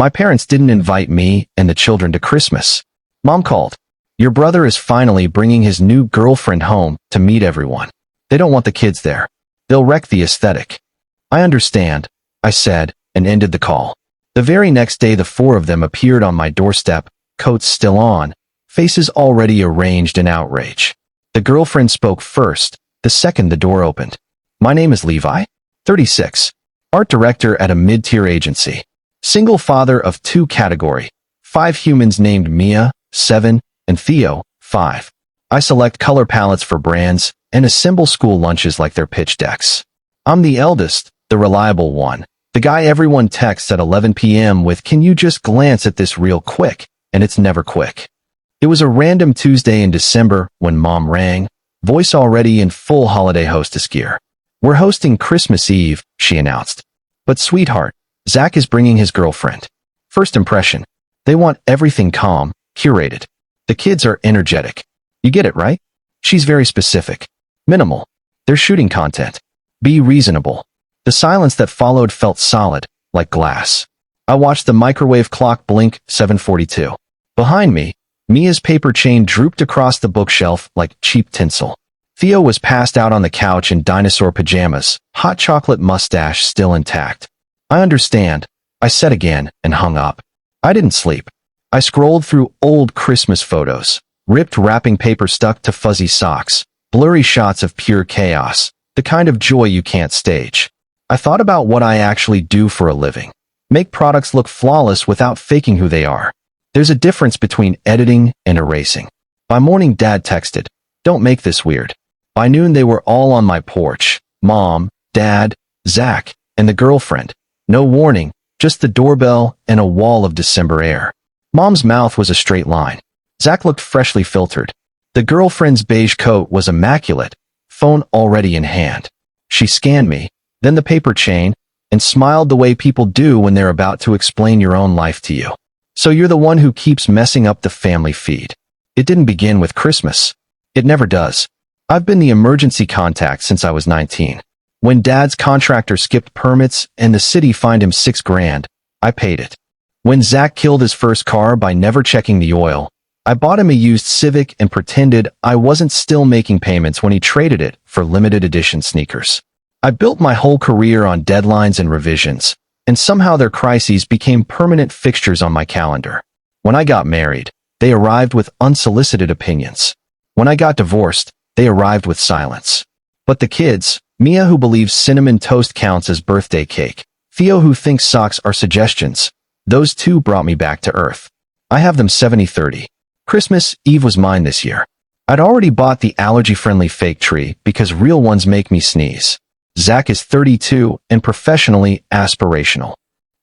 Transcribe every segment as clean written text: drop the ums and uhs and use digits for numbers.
My parents didn't invite me and the children to Christmas. Mom called. Your brother is finally bringing his new girlfriend home to meet everyone. They don't want the kids there. They'll wreck the aesthetic. I understand, I said, and ended the call. The very next day the four of them appeared on my doorstep, coats still on, faces already arranged in outrage. The girlfriend spoke first, the second the door opened. My name is Levi, 36, art director at a mid-tier agency. Single father of 2 category, 5 humans named Mia, 7, and Theo, 5. I select color palettes for brands and assemble school lunches like their pitch decks. I'm the eldest, the reliable one, the guy everyone texts at 11 p.m. with, "Can you just glance at this real quick?" And it's never quick. It was a random Tuesday in December when Mom rang, voice already in full holiday hostess gear. "We're hosting Christmas Eve," she announced. "But sweetheart, Zach is bringing his girlfriend." First impression. They want everything calm, curated. The kids are energetic. You get it, right? She's very specific. Minimal. They're shooting content. Be reasonable. The silence that followed felt solid, like glass. I watched the microwave clock blink, 7:42. Behind me, Mia's paper chain drooped across the bookshelf like cheap tinsel. Theo was passed out on the couch in dinosaur pajamas, hot chocolate mustache still intact. "I understand," I said again and hung up. I didn't sleep. I scrolled through old Christmas photos, ripped wrapping paper stuck to fuzzy socks, blurry shots of pure chaos, the kind of joy you can't stage. I thought about what I actually do for a living. Make products look flawless without faking who they are. There's a difference between editing and erasing. By morning, Dad texted, "Don't make this weird." By noon, they were all on my porch. Mom, Dad, Zach, and the girlfriend. No warning, just the doorbell and a wall of December air. Mom's mouth was a straight line. Zach looked freshly filtered. The girlfriend's beige coat was immaculate, phone already in hand. She scanned me, then the paper chain, and smiled the way people do when they're about to explain your own life to you. "So you're the one who keeps messing up the family feed." It didn't begin with Christmas. It never does. I've been the emergency contact since I was 19. When Dad's contractor skipped permits and the city fined him $6,000, I paid it. When Zach killed his first car by never checking the oil, I bought him a used Civic and pretended I wasn't still making payments when he traded it for limited edition sneakers. I built my whole career on deadlines and revisions, and somehow their crises became permanent fixtures on my calendar. When I got married, they arrived with unsolicited opinions. When I got divorced, they arrived with silence. But the kids, Mia who believes cinnamon toast counts as birthday cake, Theo who thinks socks are suggestions, those two brought me back to earth. I have them 70-30. Christmas Eve was mine this year. I'd already bought the allergy-friendly fake tree because real ones make me sneeze. Zach is 32 and professionally aspirational.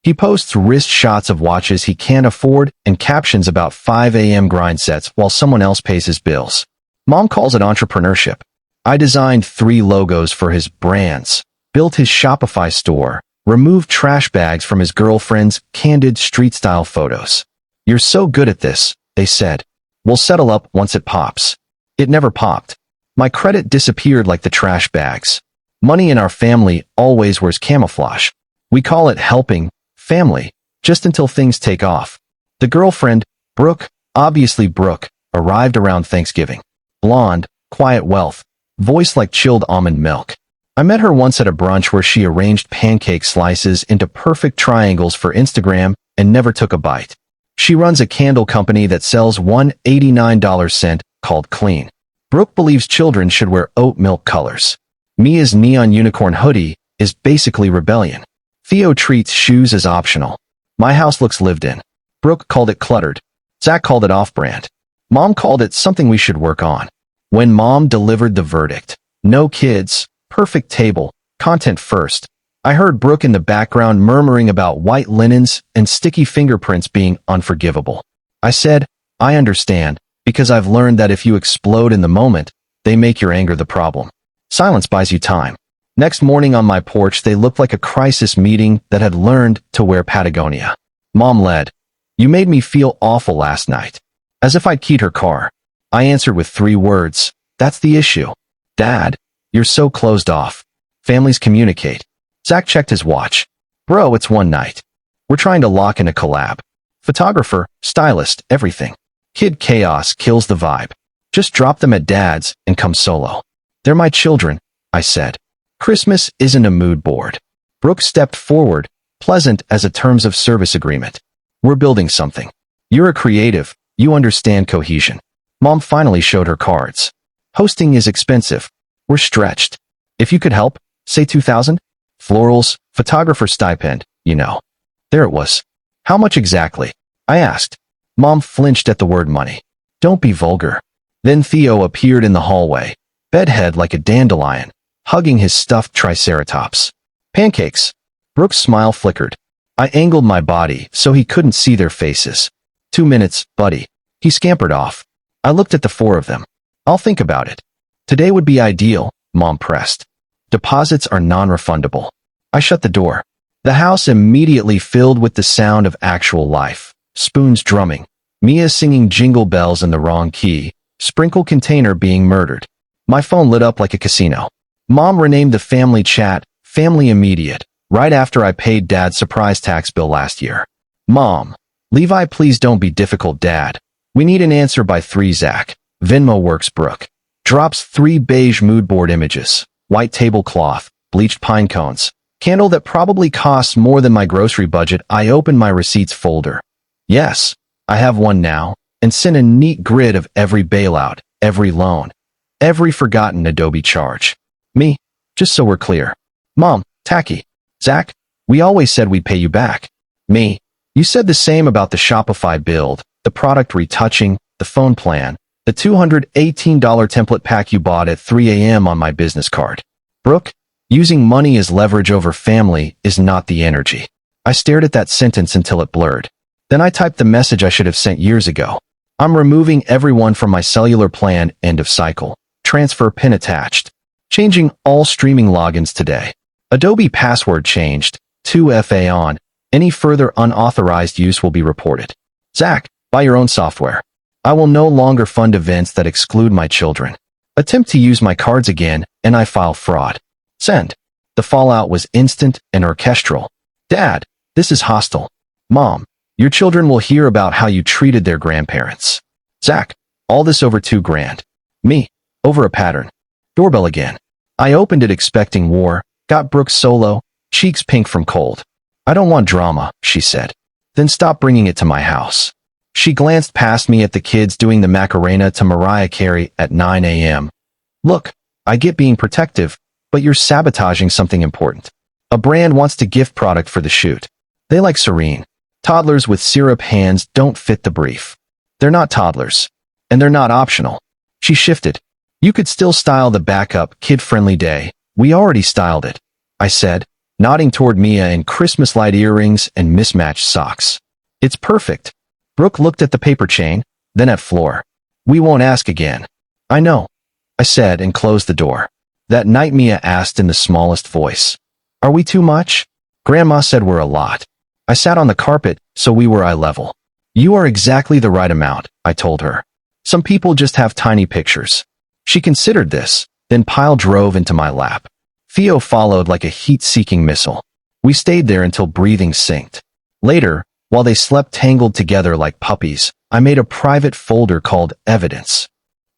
He posts wrist shots of watches he can't afford and captions about 5 a.m. grind sets while someone else pays his bills. Mom calls it entrepreneurship. I designed 3 logos for his brands, built his Shopify store, removed trash bags from his girlfriend's candid street-style photos. "You're so good at this," they said. "We'll settle up once it pops." It never popped. My credit disappeared like the trash bags. Money in our family always wears camouflage. We call it helping family, just until things take off. The girlfriend, Brooke, obviously Brooke, arrived around Thanksgiving. Blonde, quiet wealth, voice like chilled almond milk. I met her once at a brunch where she arranged pancake slices into perfect triangles for Instagram and never took a bite. She runs a candle company that sells $1.89 scent called Clean. Brooke believes children should wear oat milk colors. Mia's neon unicorn hoodie is basically rebellion. Theo treats shoes as optional. My house looks lived in. Brooke called it cluttered. Zach called it off-brand. Mom called it something we should work on. When Mom delivered the verdict, no kids, perfect table, content first, I heard Brooke in the background murmuring about white linens and sticky fingerprints being unforgivable. I said, "I understand, because I've learned that if you explode in the moment, they make your anger the problem." Silence buys you time. Next morning on my porch, they looked like a crisis meeting that had learned to wear Patagonia. Mom led, "You made me feel awful last night." As if I'd keyed her car. I answered with 3 words. "That's the issue. Dad, you're so closed off. Families communicate." Zach checked his watch. "Bro, it's one night." We're trying to lock in a collab. Photographer, stylist, everything. Kid chaos kills the vibe. Just drop them at Dad's and come solo. They're my children, I said. Christmas isn't a mood board. Brooke stepped forward, pleasant as a terms of service agreement. We're building something. You're a creative. You understand cohesion. Mom finally showed her cards. Hosting is expensive. We're stretched. If you could help, say $2,000? Florals, photographer stipend, you know. There it was. How much exactly? I asked. Mom flinched at the word money. Don't be vulgar. Then Theo appeared in the hallway, bedhead like a dandelion, hugging his stuffed triceratops. Pancakes. Brooke's smile flickered. I angled my body so he couldn't see their faces. 2 minutes, buddy. He scampered off. I looked at the four of them. I'll think about it. Today would be ideal, Mom pressed. Deposits are non-refundable. I shut the door. The house immediately filled with the sound of actual life. Spoons drumming. Mia singing Jingle Bells in the wrong key. Sprinkle container being murdered. My phone lit up like a casino. Mom renamed the family chat Family Immediate, right after I paid Dad's surprise tax bill last year. Mom. Levi, please don't be difficult, Dad. We need an answer by 3 Zach. Venmo works. Brooke. Drops 3 beige mood board images. White tablecloth. Bleached pine cones. Candle that probably costs more than my grocery budget. I opened my receipts folder. Yes, I have one now, and sent a neat grid of every bailout, every loan, every forgotten Adobe charge. Me, just so we're clear. Mom, tacky. Zach, we always said we'd pay you back. Me, you said the same about the Shopify build, the product retouching, the phone plan, the $218 template pack you bought at 3 a.m. on my business card. Brooke, using money as leverage over family is not the energy. I stared at that sentence until it blurred. Then I typed the message I should have sent years ago. I'm removing everyone from my cellular plan, end of cycle. Transfer pin attached. Changing all streaming logins today. Adobe password changed. 2FA on. Any further unauthorized use will be reported. Zach, buy your own software. I will no longer fund events that exclude my children. Attempt to use my cards again, and I file fraud. Send. The fallout was instant and orchestral. Dad, this is hostile. Mom, your children will hear about how you treated their grandparents. Zach, all this over $2,000. Me, over a pattern. Doorbell again. I opened it expecting war, got Brooke solo, cheeks pink from cold. I don't want drama, she said. Then stop bringing it to my house. She glanced past me at the kids doing the Macarena to Mariah Carey at 9 a.m. Look, I get being protective, but you're sabotaging something important. A brand wants to gift product for the shoot. They like Serene. Toddlers with syrup hands don't fit the brief. They're not toddlers. And they're not optional. She shifted. You could still style the backup kid-friendly day. We already styled it, I said, nodding toward Mia in Christmas light earrings and mismatched socks. It's perfect. Brooke looked at the paper chain, then at Floor. We won't ask again. I know, I said and closed the door. That night Mia asked in the smallest voice. Are we too much? Grandma said we're a lot. I sat on the carpet, so we were eye level. You are exactly the right amount, I told her. Some people just have tiny pictures. She considered this, then Pyle drove into my lap. Theo followed like a heat-seeking missile. We stayed there until breathing synced. Later, while they slept tangled together like puppies, I made a private folder called Evidence.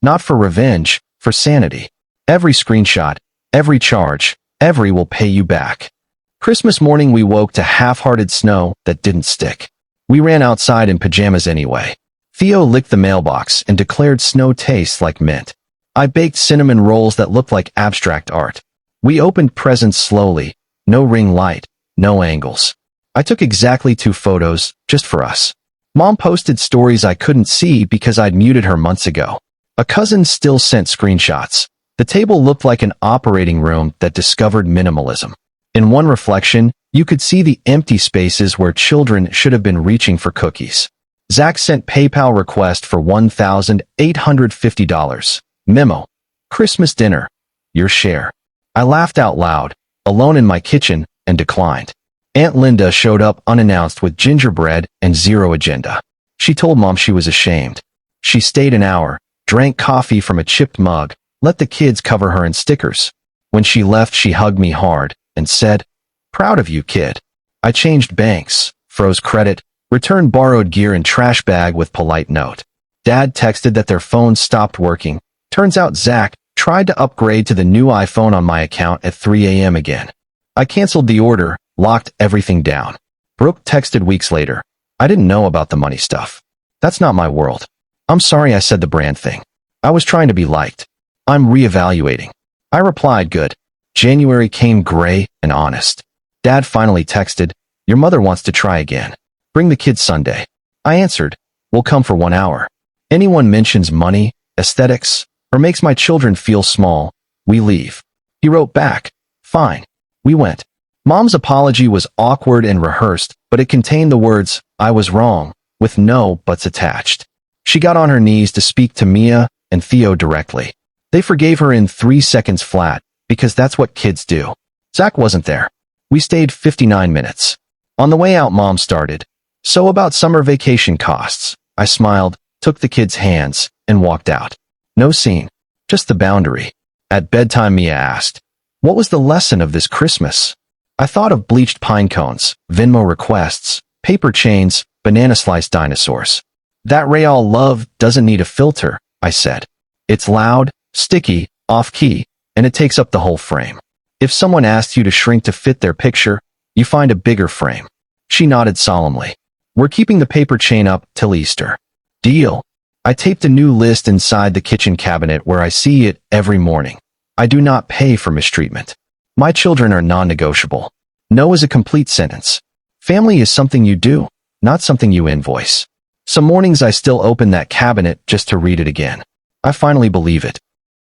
Not for revenge, for sanity. Every screenshot, every charge, every will pay you back. Christmas morning we woke to half-hearted snow that didn't stick. We ran outside in pajamas anyway. Theo licked the mailbox and declared snow tastes like mint. I baked cinnamon rolls that looked like abstract art. We opened presents slowly, no ring light, no angles. I took exactly 2 photos, just for us. Mom posted stories I couldn't see because I'd muted her months ago. A cousin still sent screenshots. The table looked like an operating room that discovered minimalism. In one reflection, you could see the empty spaces where children should have been reaching for cookies. Zach sent PayPal request for $1,850. Memo. Christmas dinner. Your share. I laughed out loud, alone in my kitchen, and declined. Aunt Linda showed up unannounced with gingerbread and zero agenda. She told Mom she was ashamed. She stayed an hour, drank coffee from a chipped mug, let the kids cover her in stickers. When she left, she hugged me hard and said, "Proud of you, kid." I changed banks, froze credit, returned borrowed gear in trash bag with polite note. Dad texted that their phone stopped working. Turns out Zach tried to upgrade to the new iPhone on my account at 3 a.m. again. I canceled the order, locked everything down. Brooke texted weeks later. I didn't know about the money stuff. That's not my world. I'm sorry I said the brand thing. I was trying to be liked. I'm reevaluating. I replied good. January came gray and honest. Dad finally texted, your mother wants to try again. Bring the kids Sunday. I answered, we'll come for 1 hour. Anyone mentions money, aesthetics, or makes my children feel small, we leave. He wrote back, fine. We went. Mom's apology was awkward and rehearsed, but it contained the words, I was wrong, with no buts attached. She got on her knees to speak to Mia and Theo directly. They forgave her in 3 seconds flat, because that's what kids do. Zach wasn't there. We stayed 59 minutes. On the way out, Mom started. So about summer vacation costs. I smiled, took the kids' hands, and walked out. No scene. Just the boundary. At bedtime, Mia asked, what was the lesson of this Christmas? I thought of bleached pine cones, Venmo requests, paper chains, banana slice dinosaurs. That Real love doesn't need a filter, I said. It's loud, sticky, off-key, and it takes up the whole frame. If someone asks you to shrink to fit their picture, you find a bigger frame. She nodded solemnly. We're keeping the paper chain up till Easter. Deal. I taped a new list inside the kitchen cabinet where I see it every morning. I do not pay for mistreatment. My children are non-negotiable. No is a complete sentence. Family is something you do, not something you invoice. Some mornings I still open that cabinet just to read it again. I finally believe it.